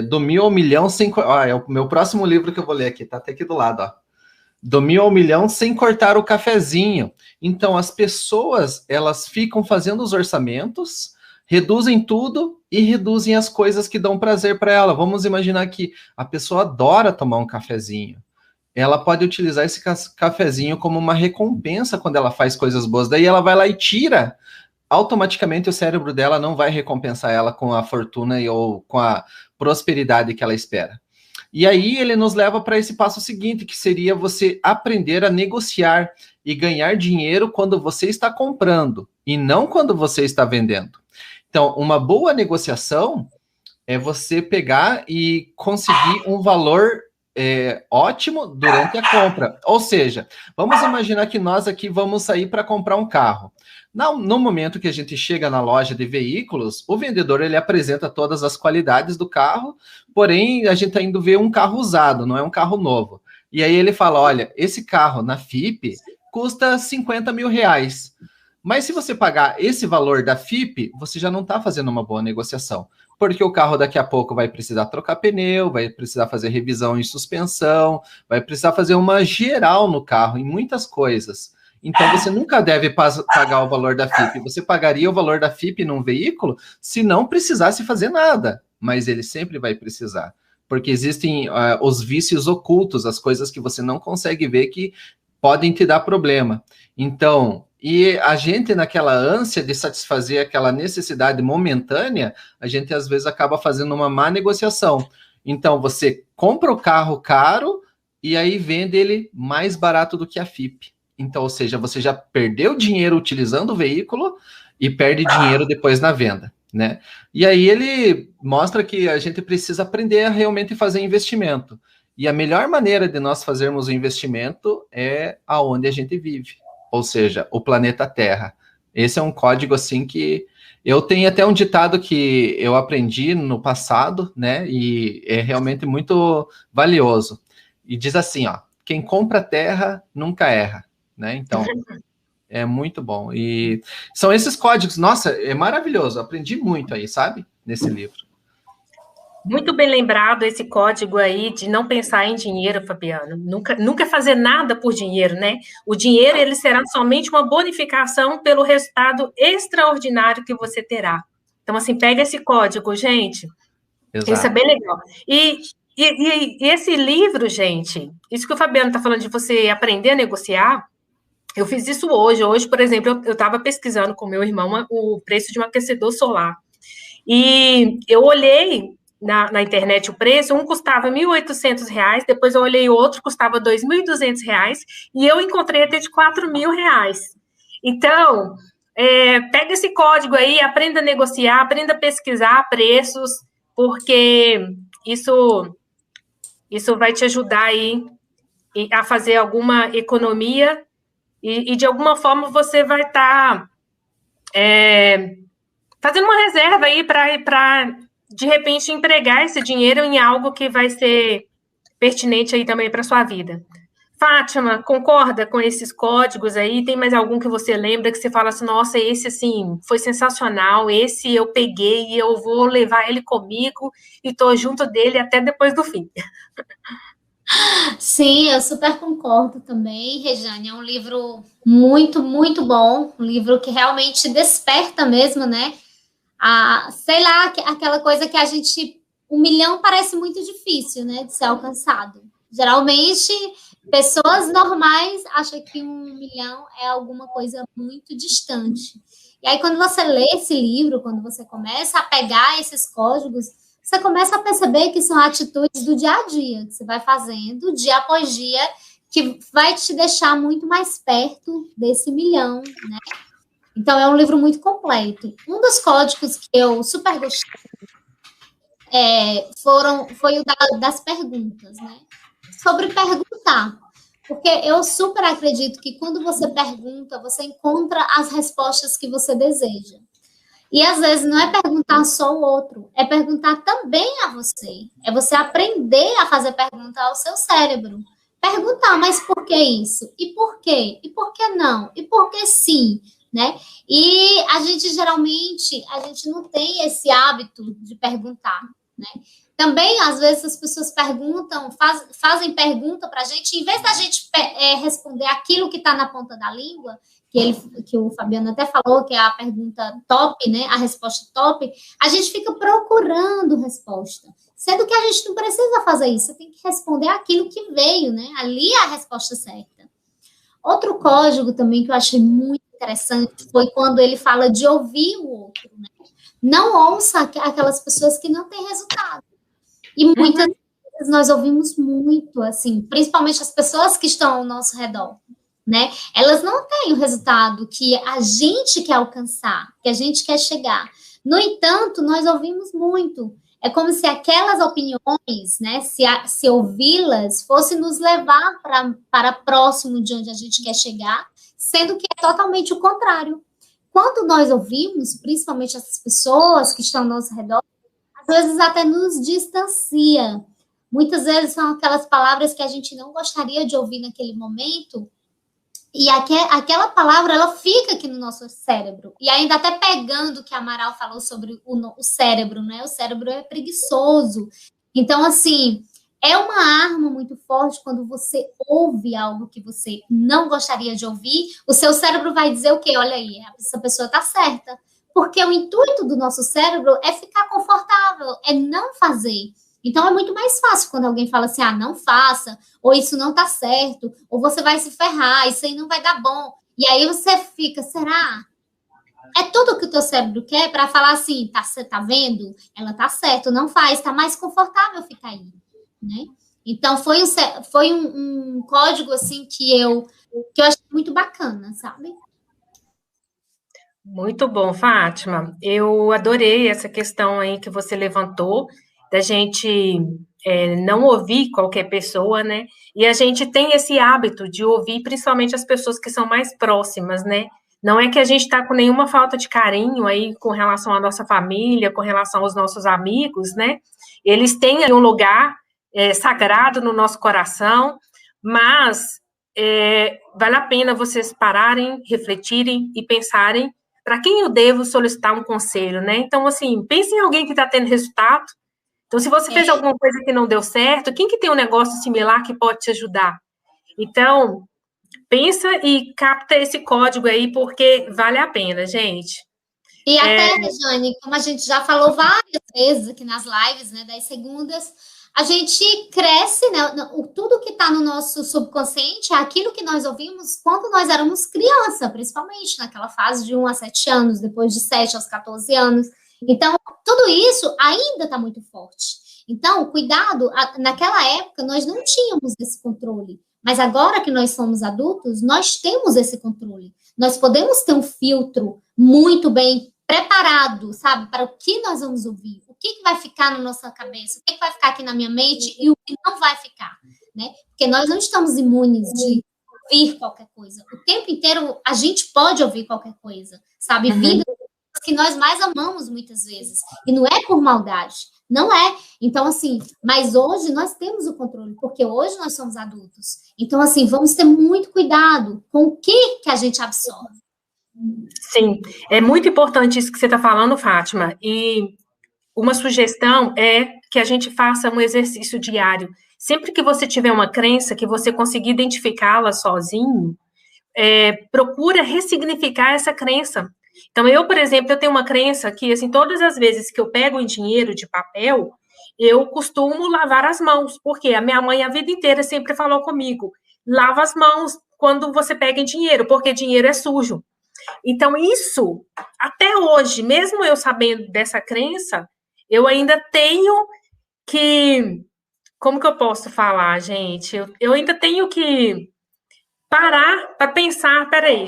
do 1.000 ao milhão sem... é o meu próximo livro que eu vou ler aqui, tá até aqui do lado, ó. Do 1.000 ao milhão sem cortar o cafezinho. Então, as pessoas, elas ficam fazendo os orçamentos, reduzem tudo e reduzem as coisas que dão prazer para ela. Vamos imaginar que a pessoa adora tomar um cafezinho. Ela pode utilizar esse cafezinho como uma recompensa quando ela faz coisas boas. Daí ela vai lá e tira. Automaticamente o cérebro dela não vai recompensar ela com a fortuna ou com a prosperidade que ela espera. E aí ele nos leva para esse passo seguinte, que seria você aprender a negociar e ganhar dinheiro quando você está comprando e não quando você está vendendo. Então, uma boa negociação é você pegar e conseguir um valor ótimo durante a compra. Ou seja, vamos imaginar que nós aqui vamos sair para comprar um carro. No momento que a gente chega na loja de veículos, o vendedor ele apresenta todas as qualidades do carro, porém a gente está indo ver um carro usado, não é um carro novo. E aí ele fala, olha, esse carro na FIP custa 50 mil reais. Mas se você pagar esse valor da FIP, você já não está fazendo uma boa negociação. Porque o carro daqui a pouco vai precisar trocar pneu, vai precisar fazer revisão em suspensão, vai precisar fazer uma geral no carro, em muitas coisas. Então, você nunca deve pagar o valor da FIP. Você pagaria o valor da FIP num veículo se não precisasse fazer nada. Mas ele sempre vai precisar. Porque existem os vícios ocultos, as coisas que você não consegue ver que podem te dar problema. Então, e a gente, naquela ânsia de satisfazer aquela necessidade momentânea, a gente às vezes acaba fazendo uma má negociação. Então, você compra o carro caro e aí vende ele mais barato do que a FIP. Então, ou seja, você já perdeu dinheiro utilizando o veículo e perde dinheiro depois na venda, né? E aí ele mostra que a gente precisa aprender a realmente fazer investimento. E a melhor maneira de nós fazermos o investimento é aonde a gente vive. Ou seja, o planeta Terra. Esse é um código, assim, que eu tenho até um ditado que eu aprendi no passado, né? E é realmente muito valioso. E diz assim, ó, quem compra terra nunca erra, né? Então, é muito bom. E são esses códigos. Nossa, é maravilhoso. Aprendi muito aí, sabe? Nesse livro. Muito bem lembrado esse código aí de não pensar em dinheiro, Fabiano. Nunca fazer nada por dinheiro, né? O dinheiro, ele será somente uma bonificação pelo resultado extraordinário que você terá. Então, assim, pega esse código, gente. Exato. Isso é bem legal. E esse livro, gente, isso que o Fabiano está falando de você aprender a negociar, eu fiz isso hoje. Hoje, por exemplo, eu estava pesquisando com meu irmão o preço de um aquecedor solar. E eu olhei na internet o preço, um custava R$ 1.800, depois eu olhei outro, custava R$ 2.200, e eu encontrei até de R$ 4.000. Então, pega esse código aí, aprenda a negociar, aprenda a pesquisar preços, porque isso vai te ajudar aí a fazer alguma economia e de alguma forma você vai estar fazendo uma reserva aí para de repente, empregar esse dinheiro em algo que vai ser pertinente aí também para a sua vida. Fátima, concorda com esses códigos aí? Tem mais algum que você lembra que você fala assim, nossa, esse, assim, foi sensacional, esse eu peguei e eu vou levar ele comigo e estou junto dele até depois do fim. Sim, eu super concordo também, Rejane. É um livro muito, muito bom, um livro que realmente desperta mesmo, né? Sei lá, aquela coisa que a gente 1 milhão parece muito difícil, né, de ser alcançado. Geralmente, pessoas normais acham que 1 milhão é alguma coisa muito distante. E aí, quando você lê esse livro, quando você começa a pegar esses códigos, você começa a perceber que são atitudes do dia a dia, que você vai fazendo dia após dia, que vai te deixar muito mais perto desse 1 milhão, né? Então, é um livro muito completo. Um dos códigos que eu super gostei foi o das perguntas, né? Sobre perguntar. Porque eu super acredito que quando você pergunta, você encontra as respostas que você deseja. E às vezes não é perguntar só o outro, é perguntar também a você. É você aprender a fazer pergunta ao seu cérebro. Perguntar, mas por que isso? E por quê? E por que não? E por que sim? Né? E a gente não tem esse hábito de perguntar, né? Também, às vezes, as pessoas perguntam, fazem pergunta para a gente, em vez da gente responder aquilo que está na ponta da língua, que o Fabiano até falou, que é a pergunta top, né? A resposta top, a gente fica procurando resposta. Sendo que a gente não precisa fazer isso, você tem que responder aquilo que veio, né? Ali é a resposta certa. Outro código também que eu achei muito interessante foi quando ele fala de ouvir o outro, né? Não ouça aquelas pessoas que não têm resultado. E muitas vezes nós ouvimos muito, assim, principalmente as pessoas que estão ao nosso redor, né? Elas não têm o resultado que a gente quer alcançar, que a gente quer chegar. No entanto, nós ouvimos muito. É como se aquelas opiniões, né, se ouvi-las, fosse nos levar para próximo de onde a gente quer chegar, sendo que é totalmente o contrário. Quando nós ouvimos, principalmente essas pessoas que estão ao nosso redor, às vezes até nos distancia. Muitas vezes são aquelas palavras que a gente não gostaria de ouvir naquele momento, e aquela palavra, ela fica aqui no nosso cérebro. E ainda até pegando o que a Amaral falou sobre o cérebro, né? O cérebro é preguiçoso. Então, assim, é uma arma muito forte quando você ouve algo que você não gostaria de ouvir, o seu cérebro vai dizer o quê? Olha aí, essa pessoa está certa. Porque o intuito do nosso cérebro é ficar confortável, é não fazer. Então, é muito mais fácil quando alguém fala assim, não faça, ou isso não tá certo, ou você vai se ferrar, isso aí não vai dar bom. E aí você fica, será? É tudo que o teu cérebro quer para falar assim, tá vendo? Ela tá certa, não faz, tá mais confortável ficar aí, né? Então, foi um código, assim, que eu achei muito bacana, sabe? Muito bom, Fátima. Eu adorei essa questão aí que você levantou, da gente não ouvir qualquer pessoa, né? E a gente tem esse hábito de ouvir principalmente as pessoas que são mais próximas, né? Não é que a gente está com nenhuma falta de carinho aí com relação à nossa família, com relação aos nossos amigos, né? Eles têm aí um lugar sagrado no nosso coração, mas vale a pena vocês pararem, refletirem e pensarem para quem eu devo solicitar um conselho, né? Então, assim, pense em alguém que está tendo resultado. Então, se você fez alguma coisa que não deu certo, quem que tem um negócio similar que pode te ajudar? Então, pensa e capta esse código aí, porque vale a pena, gente. E até, Jane, como a gente já falou várias vezes aqui nas lives, né, das segundas, a gente cresce, né? Tudo que está no nosso subconsciente é aquilo que nós ouvimos quando nós éramos criança, principalmente naquela fase de 1 a 7 anos, depois de 7 aos 14 anos. Então, tudo isso ainda está muito forte. Então, cuidado, naquela época nós não tínhamos esse controle, mas agora que nós somos adultos, nós temos esse controle. Nós podemos ter um filtro muito bem preparado, sabe, para o que nós vamos ouvir, o que vai ficar na nossa cabeça, o que vai ficar aqui na minha mente e o que não vai ficar, né? Porque nós não estamos imunes de ouvir qualquer coisa. O tempo inteiro a gente pode ouvir qualquer coisa, sabe? Vida que nós mais amamos muitas vezes. E não é por maldade, não é. Então, assim, mas hoje nós temos o controle, porque hoje nós somos adultos. Então, assim, vamos ter muito cuidado com o que a gente absorve. Sim, é muito importante isso que você está falando, Fátima. E uma sugestão é que a gente faça um exercício diário. Sempre que você tiver uma crença, que você conseguir identificá-la sozinho, procura ressignificar essa crença. Então, eu, por exemplo, eu tenho uma crença que, assim, todas as vezes que eu pego em dinheiro de papel, eu costumo lavar as mãos, porque a minha mãe a vida inteira sempre falou comigo, lava as mãos quando você pega em dinheiro, porque dinheiro é sujo. Então, isso, até hoje, mesmo eu sabendo dessa crença, eu ainda tenho que... Como que eu posso falar, gente? Eu ainda tenho que parar para pensar, peraí,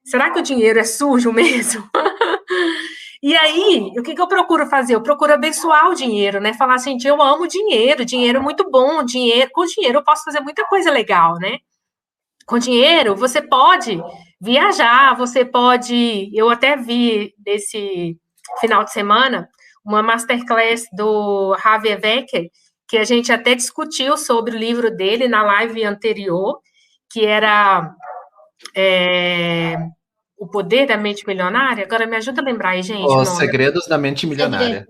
será que o dinheiro é sujo mesmo? E aí, o que eu procuro fazer? Eu procuro abençoar o dinheiro, né? Falar assim, eu amo dinheiro, dinheiro é muito bom, com dinheiro eu posso fazer muita coisa legal, né? Com dinheiro, você pode viajar, você pode... Eu até vi nesse final de semana uma masterclass do Javier Wecker, que a gente até discutiu sobre o livro dele na live anterior, que era O Poder da Mente Milionária. Agora me ajuda a lembrar aí, gente. Os Segredos da Mente Milionária.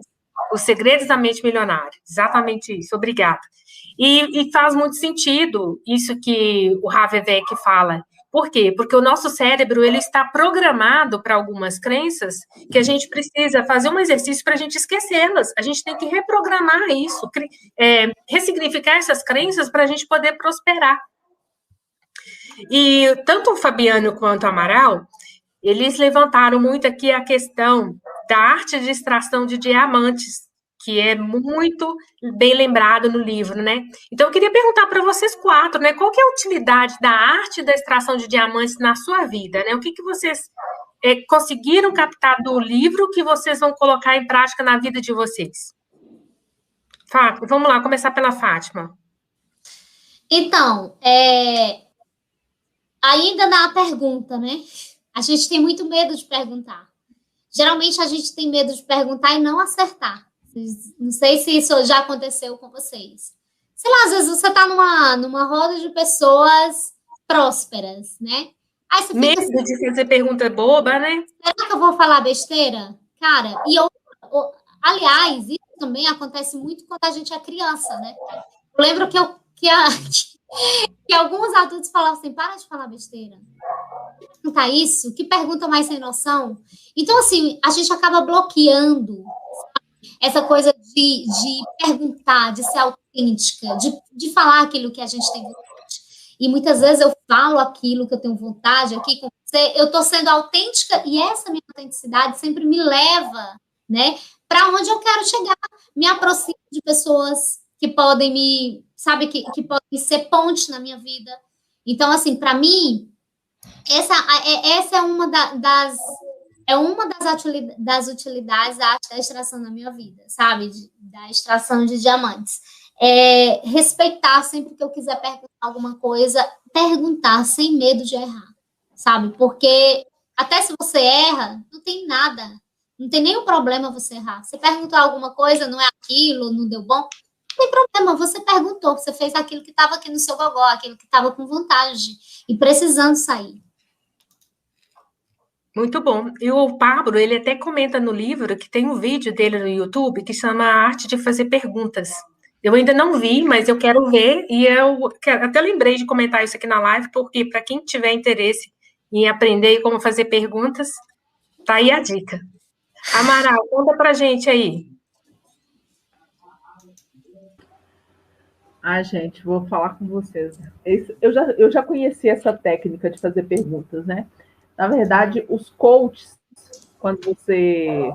Os Segredos da Mente Milionária. Exatamente isso. Obrigada. E faz muito sentido isso que o Javier Weck fala. Por quê? Porque o nosso cérebro ele está programado para algumas crenças que a gente precisa fazer um exercício para a gente esquecê-las. A gente tem que reprogramar isso, ressignificar essas crenças para a gente poder prosperar. E tanto o Fabiano quanto o Amaral, eles levantaram muito aqui a questão da arte de extração de diamantes, que é muito bem lembrado no livro, né? Então, eu queria perguntar para vocês 4, né? Qual que é a utilidade da arte da extração de diamantes na sua vida, né? O que vocês conseguiram captar do livro que vocês vão colocar em prática na vida de vocês? Fátima, vamos lá, começar pela Fátima. Então, ainda na pergunta, né? A gente tem muito medo de perguntar. Geralmente, a gente tem medo de perguntar e não acertar. Não sei se isso já aconteceu com vocês. Sei lá, às vezes você está numa roda de pessoas prósperas, né? Aí você medo fica assim, de fazer pergunta boba, né? será que eu vou falar besteira? Cara, aliás, isso também acontece muito quando a gente é criança, né? Eu lembro que alguns adultos falavam assim, para de falar besteira. Perguntar isso? Que pergunta mais sem noção? Então, assim, a gente acaba bloqueando essa coisa de perguntar, de ser autêntica, de falar aquilo que a gente tem vontade. E muitas vezes eu falo aquilo que eu tenho vontade aqui com você, eu estou sendo autêntica e essa minha autenticidade sempre me leva, né, para onde eu quero chegar. Me aproximo de pessoas que podem que podem ser ponte na minha vida. Então, assim, para mim, essa é uma das utilidades da arte da extração na minha vida, sabe? Da extração de diamantes. Respeitar sempre que eu quiser perguntar alguma coisa, perguntar sem medo de errar, sabe? Porque até se você erra, não tem nada, não tem nenhum problema você errar. Você perguntou alguma coisa, não é aquilo, não deu bom, não tem problema, você perguntou, você fez aquilo que estava aqui no seu gogó, aquilo que estava com vontade e precisando sair. Muito bom. E o Pablo, ele até comenta no livro que tem um vídeo dele no YouTube que chama A Arte de Fazer Perguntas. Eu ainda não vi, mas eu quero ver, e eu até lembrei de comentar isso aqui na live, porque para quem tiver interesse em aprender como fazer perguntas, tá aí a dica. Amaral, conta pra gente aí. Gente, vou falar com vocês. Eu já conheci essa técnica de fazer perguntas, né? Na verdade, os coaches, quando você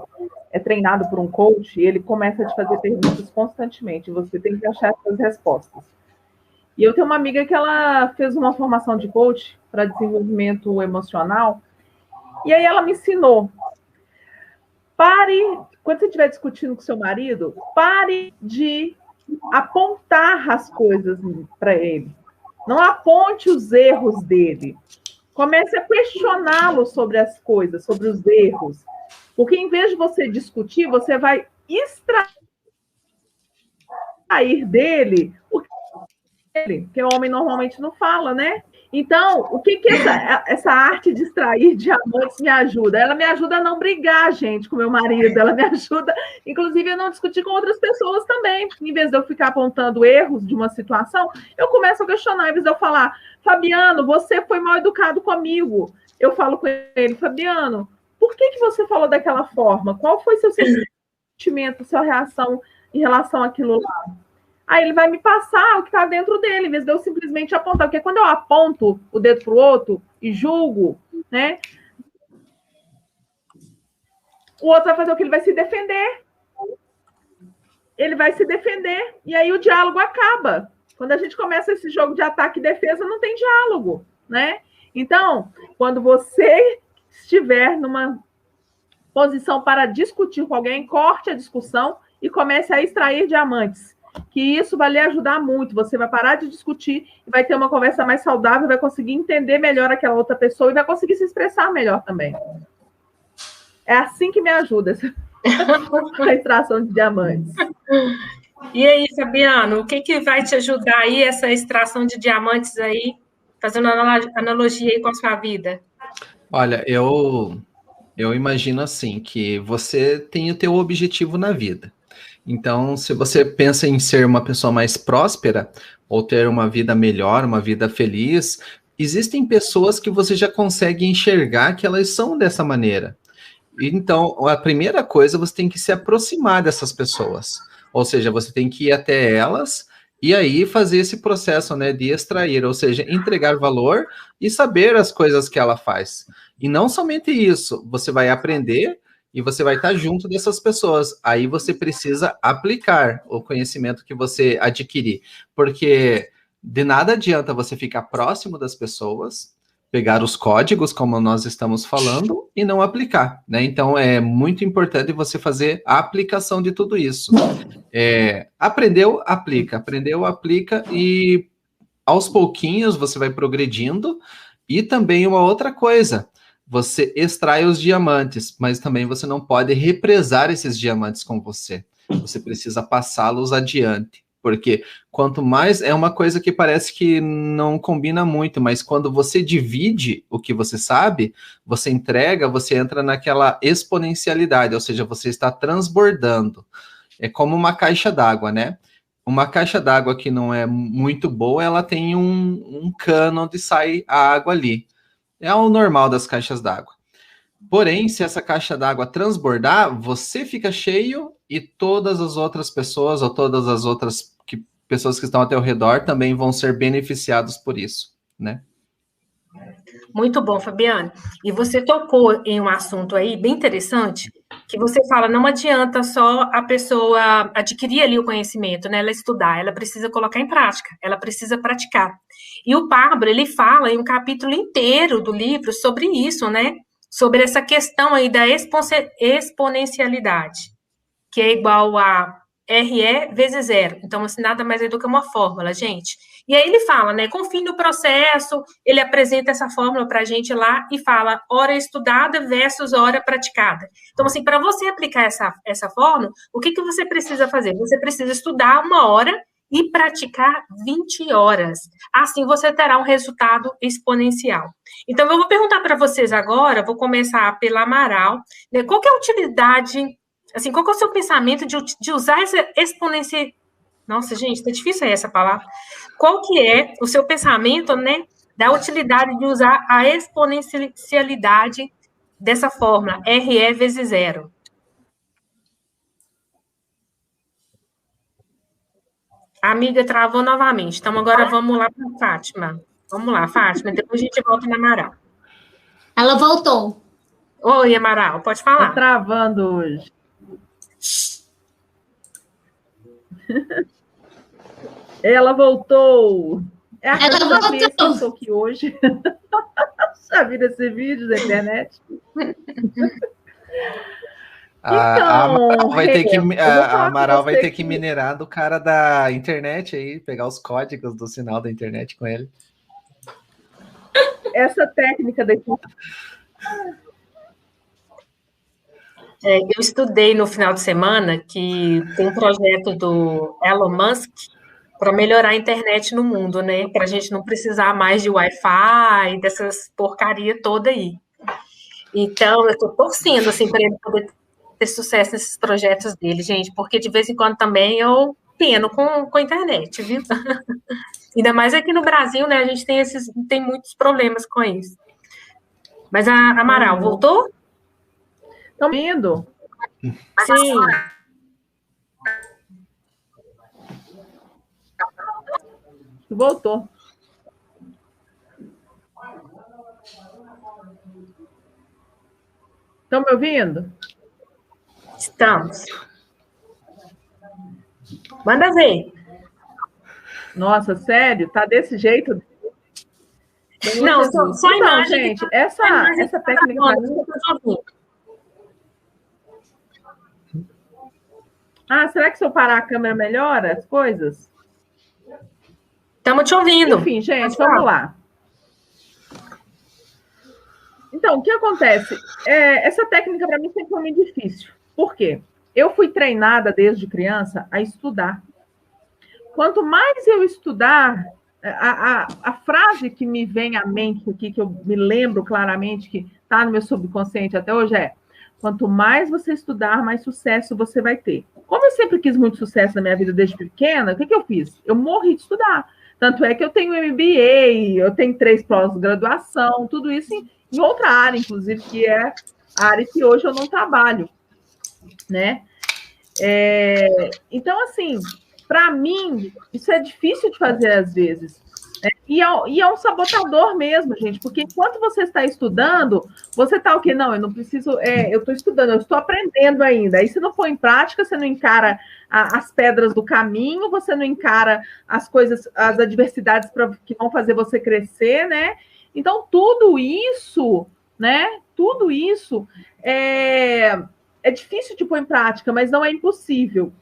é treinado por um coach, ele começa a te fazer perguntas constantemente. Você tem que achar essas respostas. E eu tenho uma amiga que ela fez uma formação de coach para desenvolvimento emocional. E aí ela me ensinou. Quando você estiver discutindo com seu marido, pare de apontar as coisas para ele. Não aponte os erros dele. Comece a questioná-lo sobre as coisas, sobre os erros. Porque em vez de você discutir, você vai extrair dele o que o homem normalmente não fala, né? Então, o que essa arte de extrair diamantes me ajuda? Ela me ajuda a não brigar, gente, com meu marido. Ela me ajuda, inclusive, a não discutir com outras pessoas também. Em vez de eu ficar apontando erros de uma situação, eu começo a questionar. Em vez de eu falar, Fabiano, você foi mal educado comigo. Eu falo com ele, Fabiano, por que você falou daquela forma? Qual foi seu sentimento, sua reação em relação àquilo lá? Aí ele vai me passar o que está dentro dele, em vez de eu simplesmente apontar. Porque quando eu aponto o dedo para o outro e julgo, né? O outro vai fazer o que? Ele vai se defender. Ele vai se defender. E aí o diálogo acaba. Quando a gente começa esse jogo de ataque e defesa, não tem diálogo, né? Então, quando você estiver numa posição para discutir com alguém, corte a discussão e comece a extrair diamantes. Que isso vai lhe ajudar muito. Você vai parar de discutir e vai ter uma conversa mais saudável, vai conseguir entender melhor aquela outra pessoa e vai conseguir se expressar melhor também. É assim que me ajuda a extração de diamantes. E aí, Fabiano, o que vai te ajudar aí, essa extração de diamantes aí, fazendo analogia aí com a sua vida? Olha, eu imagino assim, que você tem o teu objetivo na vida. Então, se você pensa em ser uma pessoa mais próspera, ou ter uma vida melhor, uma vida feliz, existem pessoas que você já consegue enxergar que elas são dessa maneira. Então, a primeira coisa, você tem que se aproximar dessas pessoas. Ou seja, você tem que ir até elas e aí fazer esse processo, né, de extrair, ou seja, entregar valor e saber as coisas que ela faz. E não somente isso, você vai aprender e você vai estar junto dessas pessoas. Aí você precisa aplicar o conhecimento que você adquirir, porque de nada adianta você ficar próximo das pessoas, pegar os códigos, como nós estamos falando, e não aplicar, né? Então, é muito importante você fazer a aplicação de tudo isso. Aprendeu, aplica, e aos pouquinhos você vai progredindo. E também uma outra coisa, você extrai os diamantes, mas também você não pode represar esses diamantes com você. Você precisa passá-los adiante. Porque quanto mais, é uma coisa que parece que não combina muito, mas quando você divide o que você sabe, você entrega, você entra naquela exponencialidade, ou seja, você está transbordando. É como uma caixa d'água, né? Uma caixa d'água que não é muito boa, ela tem um cano onde sai a água ali. É o normal das caixas d'água. Porém, se essa caixa d'água transbordar, você fica cheio e todas as outras pessoas ou todas as outras pessoas que estão ao teu redor também vão ser beneficiados por isso, né? Muito bom, Fabiano. E você tocou em um assunto aí bem interessante, que você fala, não adianta só a pessoa adquirir ali o conhecimento, né? Ela estudar, ela precisa colocar em prática, ela precisa praticar. E o Pablo, ele fala em um capítulo inteiro do livro sobre isso, né? Sobre essa questão aí da exponencialidade, que é igual a RE vezes zero. Então, assim, nada mais é do que uma fórmula, gente. E aí ele fala, né, com o fim do processo, ele apresenta essa fórmula para a gente lá e fala hora estudada versus hora praticada. Então, assim, para você aplicar essa fórmula, o que você precisa fazer? Você precisa estudar 1 hora e praticar 20 horas. Assim, você terá um resultado exponencial. Então, eu vou perguntar para vocês agora, vou começar pela Amaral, né, qual que é a utilidade, assim, qual que é o seu pensamento de usar essa exponencial... Nossa, gente, tá difícil essa palavra. Qual que é o seu pensamento, né, da utilidade de usar a exponencialidade dessa fórmula, RE vezes zero? A amiga travou novamente. Então, agora vamos lá para a Fátima. Vamos lá, Fátima, depois a gente volta na Amaral. Ela voltou. Oi, Amaral, pode falar. Tá travando hoje. Ela voltou. Ela voltou. Eu estou aqui hoje. Já viram esse vídeo da internet? A Amaral vai ter que que minerar do cara da internet aí, pegar os códigos do sinal da internet com ele. Essa técnica daqui. Eu estudei no final de semana que tem um projeto do Elon Musk para melhorar a internet no mundo, né? Para a gente não precisar mais de Wi-Fi, dessas porcaria toda aí. Então, eu estou torcendo assim, para ele poder ter sucesso nesses projetos dele, gente, porque de vez em quando também eu peno com a internet, viu? Ainda mais aqui no Brasil, né? A gente tem muitos problemas com isso. Mas a Amaral, voltou? Estão indo? Sim. Voltou. Estão me ouvindo? Estamos. Manda ver. Nossa, sério? Tá desse jeito? Não, só a então, imagem. gente, essa técnica... será que se eu parar a câmera melhora as coisas? Estamos te ouvindo. Enfim, gente, vamos lá. Então, o que acontece? Essa técnica, para mim, sempre foi muito difícil. Por quê? Eu fui treinada desde criança a estudar. Quanto mais eu estudar, a frase que me vem à mente aqui, que eu me lembro claramente, que está no meu subconsciente até hoje, é: quanto mais você estudar, mais sucesso você vai ter. Como eu sempre quis muito sucesso na minha vida desde pequena, o que eu fiz? Eu morri de estudar. Tanto é que eu tenho MBA, eu tenho 3 pós-graduação, tudo isso em outra área, inclusive, que é a área que hoje eu não trabalho, né? Então, assim, para mim, isso é difícil de fazer às vezes. Né? E é um sabotador mesmo, gente, porque enquanto você está estudando, você está o quê? Não, eu não preciso, eu estou estudando, eu estou aprendendo ainda. Aí você não põe em prática, você não encara as pedras do caminho, você não encara as coisas, as adversidades que vão fazer você crescer, né? Então, tudo isso, né? Tudo isso é difícil de pôr em prática, mas não é impossível.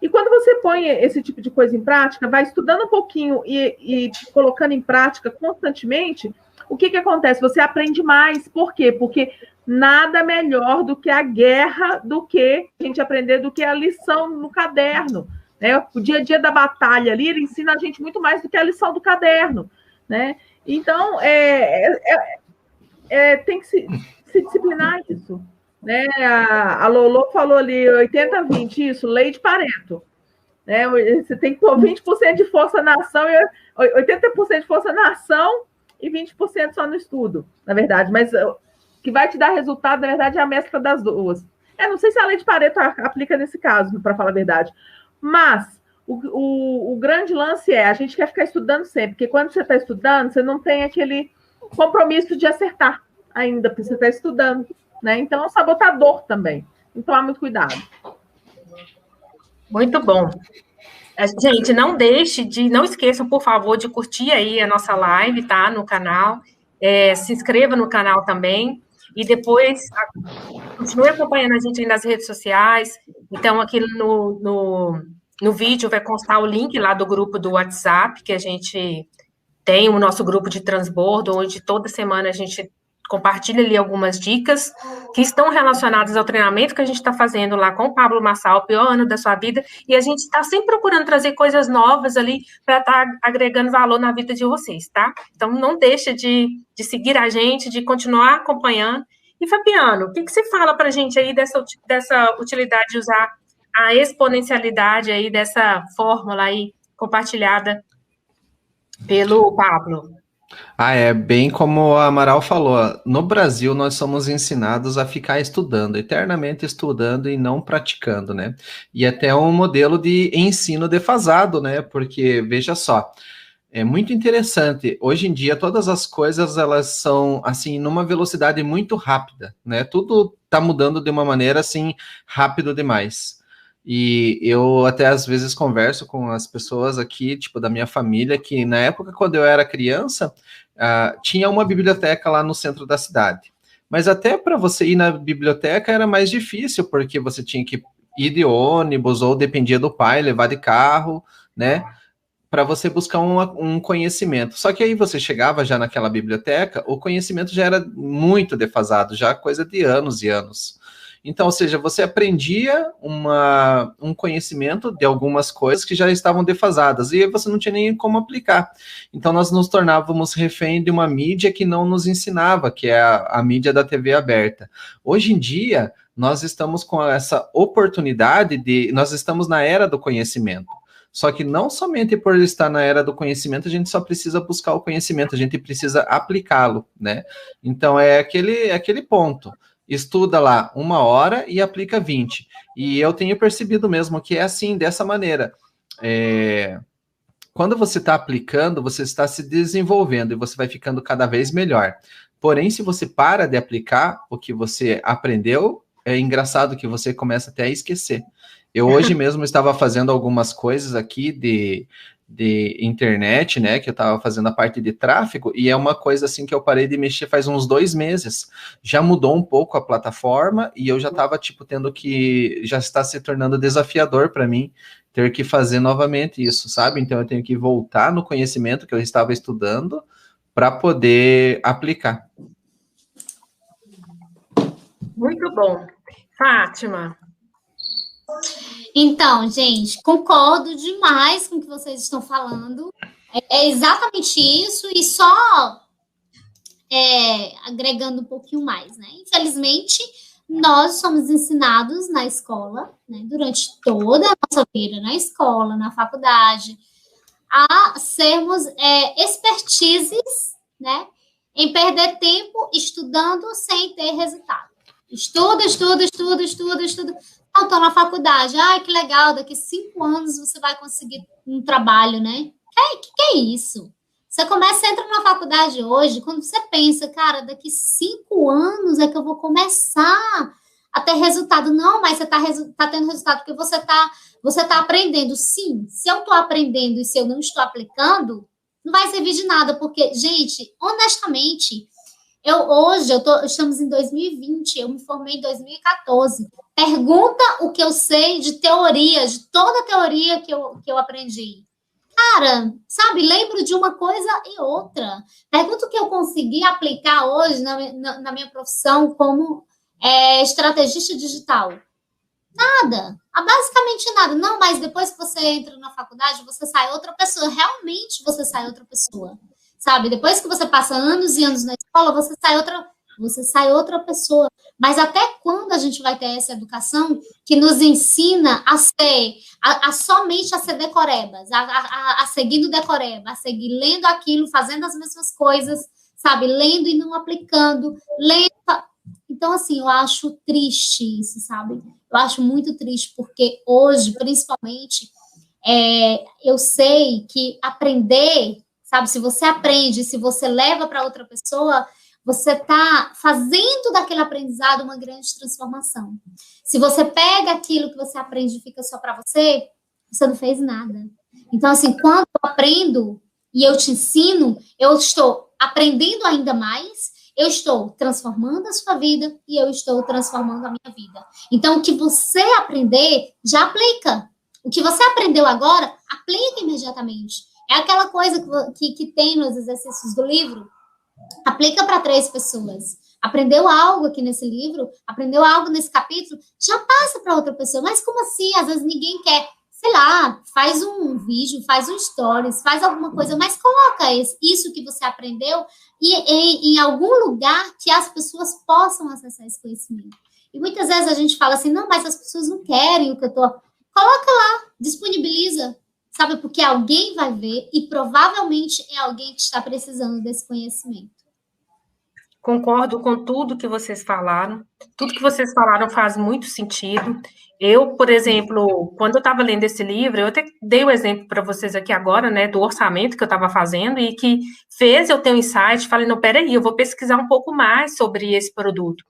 E quando você põe esse tipo de coisa em prática, vai estudando um pouquinho e colocando em prática constantemente, o que acontece? Você aprende mais. Por quê? Porque nada melhor do que a guerra, do que a gente aprender, do que a lição no caderno. Né? O dia a dia da batalha ali, ele ensina a gente muito mais do que a lição do caderno. Né? Então, tem que se disciplinar isso. Né? A Lolo falou ali, 80-20, isso, lei de Pareto. Né? Você tem que pôr 20% de força na ação, 80% de força na ação e 20% só no estudo, na verdade. Mas o que vai te dar resultado, na verdade, é a mescla das duas. Não sei se a lei de Pareto aplica nesse caso, para falar a verdade. Mas o grande lance a gente quer ficar estudando sempre, porque quando você está estudando, você não tem aquele compromisso de acertar ainda, porque você está estudando. Né? Então, é um sabotador também. Então, há muito cuidado. Muito bom. Gente, não esqueçam, por favor, de curtir aí a nossa live, tá? No canal. Se inscreva no canal também. E depois, continue acompanhando a gente aí nas redes sociais. Então, aqui no vídeo vai constar o link lá do grupo do WhatsApp, que a gente tem o nosso grupo de transbordo, onde toda semana a gente compartilha ali algumas dicas que estão relacionadas ao treinamento que a gente está fazendo lá com o Pablo Marçal, o pior ano da sua vida, e a gente está sempre procurando trazer coisas novas ali para estar agregando valor na vida de vocês, tá? Então, não deixa de seguir a gente, de continuar acompanhando. E, Fabiano, o que você fala para a gente aí dessa utilidade de usar a exponencialidade aí dessa fórmula aí compartilhada pelo Pablo? É bem como a Amaral falou, no Brasil nós somos ensinados a ficar estudando, eternamente estudando e não praticando, né? E até um modelo de ensino defasado, né? Porque, veja só, é muito interessante, hoje em dia todas as coisas, elas são, assim, numa velocidade muito rápida, né? Tudo tá mudando de uma maneira, assim, rápido demais. E eu até às vezes converso com as pessoas aqui, tipo, da minha família, que na época, quando eu era criança, tinha uma biblioteca lá no centro da cidade. Mas até para você ir na biblioteca era mais difícil, porque você tinha que ir de ônibus, ou dependia do pai, levar de carro, né? Para você buscar um conhecimento. Só que aí você chegava já naquela biblioteca, o conhecimento já era muito defasado, já coisa de anos e anos. Então, ou seja, você aprendia um conhecimento de algumas coisas que já estavam defasadas, e você não tinha nem como aplicar. Então, nós nos tornávamos refém de uma mídia que não nos ensinava, que é a mídia da TV aberta. Hoje em dia, nós estamos com essa oportunidade nós estamos na era do conhecimento. Só que não somente por estar na era do conhecimento, a gente só precisa buscar o conhecimento, a gente precisa aplicá-lo, né? Então, é aquele ponto. Estuda lá 1 hora e aplica 20. E eu tenho percebido mesmo que é assim, dessa maneira. quando você está aplicando, você está se desenvolvendo e você vai ficando cada vez melhor. Porém, se você para de aplicar o que você aprendeu, é engraçado que você começa até a esquecer. Eu hoje mesmo estava fazendo algumas coisas aqui de internet, né, que eu estava fazendo a parte de tráfego, e é uma coisa assim que eu parei de mexer faz uns 2 meses. Já mudou um pouco a plataforma, e eu já estava, tipo, tendo que... Já está se tornando desafiador para mim ter que fazer novamente isso, sabe? Então eu tenho que voltar no conhecimento que eu estava estudando para poder aplicar. Muito bom. Fátima. Então, gente, concordo demais com o que vocês estão falando. É exatamente isso, e só agregando um pouquinho mais, né? Infelizmente, nós somos ensinados na escola, né, durante toda a nossa vida, na escola, na faculdade, a sermos expertises, né, em perder tempo estudando sem ter resultado. Estuda. Não, estou na faculdade. Ai, que legal, daqui 5 anos você vai conseguir um trabalho, né? Que é isso? Você entra na faculdade hoje, quando você pensa, cara, daqui 5 anos é que eu vou começar a ter resultado. Não, mas você tá tendo resultado porque você tá aprendendo. Sim, se eu estou aprendendo e se eu não estou aplicando, não vai servir de nada, porque, gente, honestamente, estamos em 2020, eu me formei em 2014. Pergunta o que eu sei de teoria, de toda a teoria que eu aprendi. Cara, sabe, lembro de uma coisa e outra. Pergunta o que eu consegui aplicar hoje na minha profissão como estrategista digital. Nada, basicamente nada. Não, mas depois que você entra na faculdade, você sai outra pessoa. Realmente você sai outra pessoa. Sabe, depois que você passa anos e anos na escola, você sai outra pessoa. Mas até quando a gente vai ter essa educação que nos ensina somente a ser decorebas, a seguir no decoreba, a seguir lendo aquilo, fazendo as mesmas coisas, sabe, lendo e não aplicando, lendo. Então, assim, eu acho triste isso, sabe? Eu acho muito triste, porque hoje, principalmente, eu sei que aprender, sabe, se você aprende, se você leva para outra pessoa, você está fazendo daquele aprendizado uma grande transformação. Se você pega aquilo que você aprende e fica só para você, você não fez nada. Então, assim, quando eu aprendo e eu te ensino, eu estou aprendendo ainda mais, eu estou transformando a sua vida e eu estou transformando a minha vida. Então, o que você aprender, já aplica. O que você aprendeu agora, aplica imediatamente. É aquela coisa que tem nos exercícios do livro, aplica para 3 pessoas. Aprendeu algo aqui nesse livro, aprendeu algo nesse capítulo, já passa para outra pessoa. Mas como assim? Às vezes ninguém quer, sei lá, faz um vídeo, faz um stories, faz alguma coisa, mas coloca isso que você aprendeu em algum lugar que as pessoas possam acessar esse conhecimento. E muitas vezes a gente fala assim, não, mas as pessoas não querem o que eu tô... Coloca lá, disponibiliza, sabe? Porque alguém vai ver e provavelmente é alguém que está precisando desse conhecimento. Concordo com tudo que vocês falaram. Tudo que vocês falaram faz muito sentido. Eu, por exemplo, quando eu estava lendo esse livro, eu até dei o exemplo para vocês aqui agora, né, do orçamento que eu estava fazendo e que fez eu ter um insight. Falei, não, peraí, eu vou pesquisar um pouco mais sobre esse produto.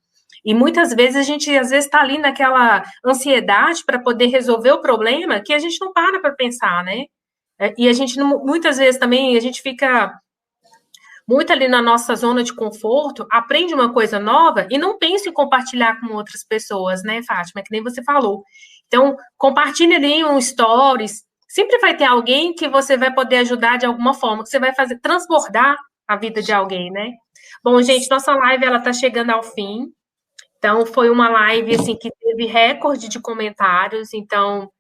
E muitas vezes a gente, às vezes, está ali naquela ansiedade para poder resolver o problema que a gente não para pensar, né? E a gente, muitas vezes também, a gente fica muito ali na nossa zona de conforto, aprende uma coisa nova e não pensa em compartilhar com outras pessoas, né, Fátima? Que nem você falou. Então, compartilhe ali um stories. Sempre vai ter alguém que você vai poder ajudar de alguma forma, que você vai fazer transbordar a vida de alguém, né? Bom, gente, nossa live, ela tá chegando ao fim. Então, foi uma live, assim, que teve recorde de comentários. Então,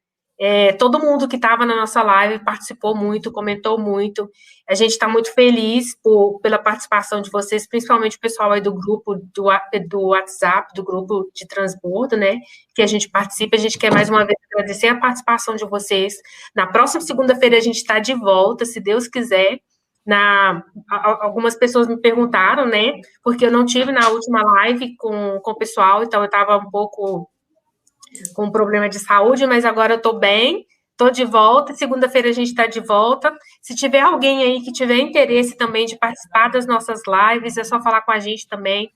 todo mundo que estava na nossa live participou muito, comentou muito. A gente está muito feliz pela participação de vocês, principalmente o pessoal aí do grupo do WhatsApp, do grupo de transbordo, né? Que a gente participa. A gente quer mais uma vez agradecer a participação de vocês. Na próxima segunda-feira a gente está de volta, se Deus quiser. Algumas pessoas me perguntaram, né? Porque eu não tive na última live com o pessoal, então eu estava um pouco com um problema de saúde, mas agora eu estou bem, estou de volta, segunda-feira a gente está de volta. Se tiver alguém aí que tiver interesse também de participar das nossas lives, é só falar com a gente também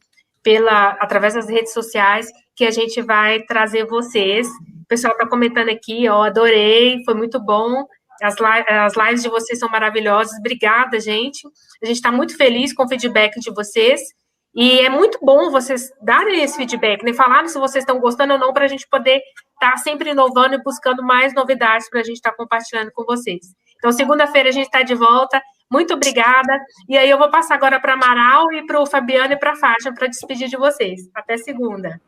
através das redes sociais, que a gente vai trazer vocês. O pessoal está comentando aqui, ó, adorei, foi muito bom. As lives de vocês são maravilhosas. Obrigada, gente. A gente está muito feliz com o feedback de vocês. E é muito bom vocês darem esse feedback, né? Falarem se vocês estão gostando ou não, para a gente poder estar sempre inovando e buscando mais novidades para a gente estar compartilhando com vocês. Então, segunda-feira a gente está de volta. Muito obrigada. E aí eu vou passar agora para a Amaral e para o Fabiano e para a Fátima para despedir de vocês. Até segunda.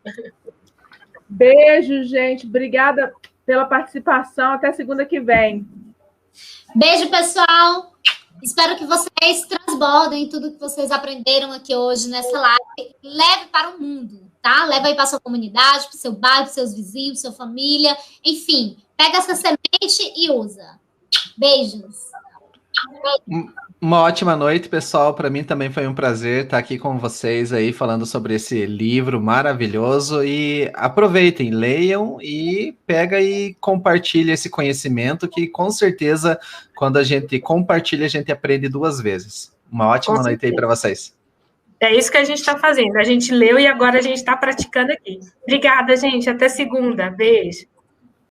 Beijo, gente. Obrigada pela participação. Até segunda que vem. Beijo, pessoal. Espero que vocês transbordem tudo que vocês aprenderam aqui hoje nessa live. Leve para o mundo, tá? Leve aí para a sua comunidade, para o seu bairro, para os seus vizinhos, para sua família. Enfim, pega essa semente e usa. Beijos. Uma ótima noite, pessoal. Para mim também foi um prazer estar aqui com vocês aí falando sobre esse livro maravilhoso. E aproveitem, leiam e pega e compartilha esse conhecimento que com certeza quando a gente compartilha a gente aprende 2 vezes. Uma ótima noite aí para vocês. É isso que a gente está fazendo. A gente leu e agora a gente está praticando aqui. Obrigada, gente. Até segunda. Beijo.